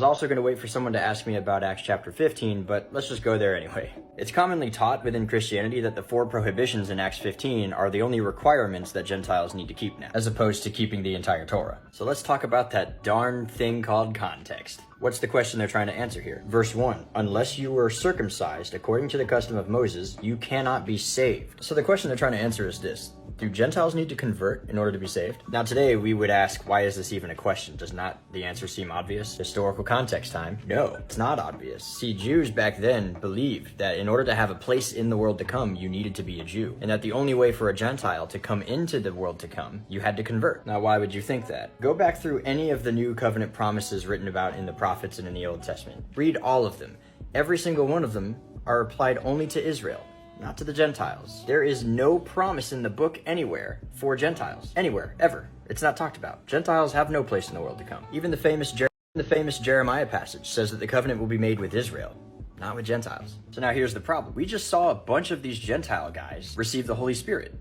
I was also going to wait for someone to ask me about Acts chapter 15, but let's just go there anyway. It's commonly taught within Christianity that the 4 prohibitions in Acts 15 are the only requirements that Gentiles need to keep now, as opposed to keeping the entire Torah. So let's talk about that darn thing called context. What's the question they're trying to answer here? Verse 1, unless you were circumcised according to the custom of Moses, you cannot be saved. So the question they're trying to answer is this. Do Gentiles need to convert in order to be saved? Now today we would ask, why is this even a question? Does not the answer seem obvious? Historical context time? No, it's not obvious. See, Jews back then believed that in order to have a place in the world to come, you needed to be a Jew. And that the only way for a Gentile to come into the world to come, you had to convert. Now why would you think that? Go back through any of the new covenant promises written about in the prophets and in the Old Testament. Read all of them. Every single one of them are applied only to Israel, not to the Gentiles. There is no promise in the book anywhere for Gentiles. Anywhere, ever. It's not talked about. Gentiles have no place in the world to come. Even the famous Jeremiah passage says that the covenant will be made with Israel, not with Gentiles. So now here's the problem. We just saw a bunch of these Gentile guys receive the Holy Spirit.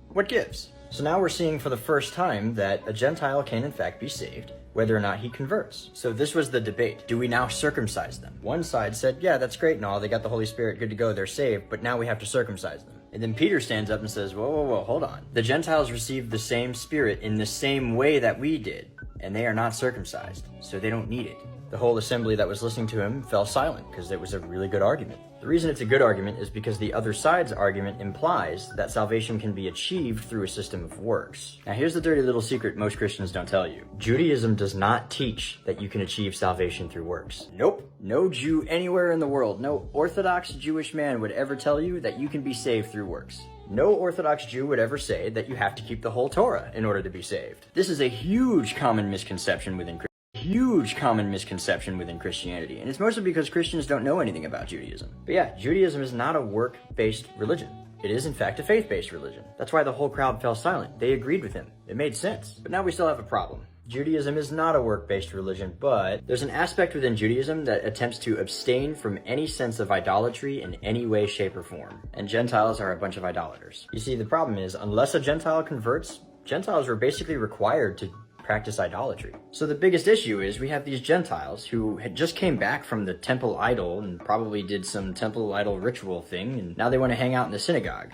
What gives? So now we're seeing for the first time that a Gentile can in fact be saved, whether or not he converts. So this was the debate. Do we now circumcise them? One side said, yeah, that's great and all. They got the Holy Spirit, good to go, they're saved, but now we have to circumcise them. And then Peter stands up and says, whoa, hold on. The Gentiles received the same Spirit in the same way that we did, and they are not circumcised, so they don't need it. The whole assembly that was listening to him fell silent because it was a really good argument. The reason it's a good argument is because the other side's argument implies that salvation can be achieved through a system of works. Now here's the dirty little secret most Christians don't tell you. Judaism does not teach that you can achieve salvation through works. Nope. No Jew anywhere in the world, no Orthodox Jewish man would ever tell you that you can be saved through works. No Orthodox Jew would ever say that you have to keep the whole Torah in order to be saved. This is a huge common misconception within Christianity, and it's mostly because Christians don't know anything about Judaism. But yeah, Judaism is not a work-based religion. It is in fact a faith-based religion. That's why the whole crowd fell silent. They agreed with him. It made sense. But now we still have a problem. Judaism is not a work-based religion, but there's an aspect within Judaism that attempts to abstain from any sense of idolatry in any way, shape, or form. And Gentiles are a bunch of idolaters. You see, the problem is, unless a Gentile converts, Gentiles were basically required to practice idolatry. So the biggest issue is we have these Gentiles who had just came back from the temple idol and probably did some temple idol ritual thing, and now they want to hang out in the synagogue.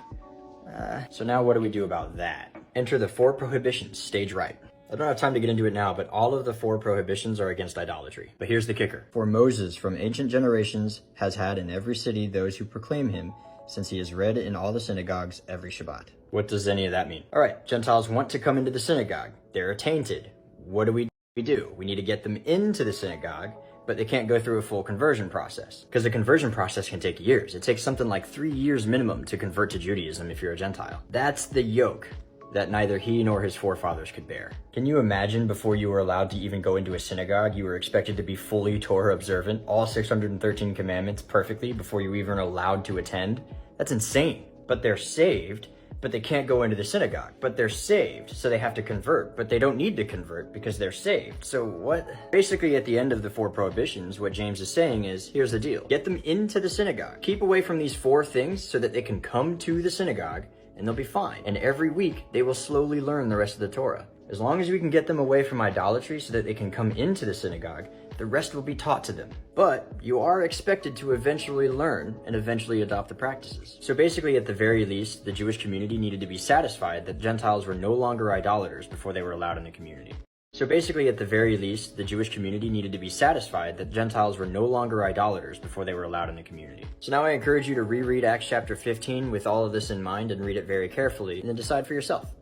So now what do we do about that? Enter the 4 prohibitions, stage right. I don't have time to get into it now, but all of the 4 prohibitions are against idolatry. But here's the kicker. For Moses from ancient generations has had in every city those who proclaim him, since he is read in all the synagogues every Shabbat. What does any of that mean? All right, Gentiles want to come into the synagogue. They're tainted. What do? We need to get them into the synagogue, but they can't go through a full conversion process, because the conversion process can take years. It takes something like 3 years minimum to convert to Judaism if you're a Gentile. That's the yoke that neither he nor his forefathers could bear. Can you imagine before you were allowed to even go into a synagogue, you were expected to be fully Torah observant, all 613 commandments perfectly before you even allowed to attend? That's insane. But they're saved, but they can't go into the synagogue. But they're saved, so they have to convert, but they don't need to convert because they're saved. So what? Basically, at the end of the 4 prohibitions, what James is saying is, here's the deal. Get them into the synagogue. Keep away from these 4 things so that they can come to the synagogue and they'll be fine. And every week, they will slowly learn the rest of the Torah. As long as we can get them away from idolatry so that they can come into the synagogue, the rest will be taught to them. But you are expected to eventually learn and eventually adopt the practices. So basically, at the very least, the Jewish community needed to be satisfied that Gentiles were no longer idolaters before they were allowed in the community. So basically, at the very least, the Jewish community needed to be satisfied that Gentiles were no longer idolaters before they were allowed in the community. So now I encourage you to reread Acts chapter 15 with all of this in mind and read it very carefully and then decide for yourself.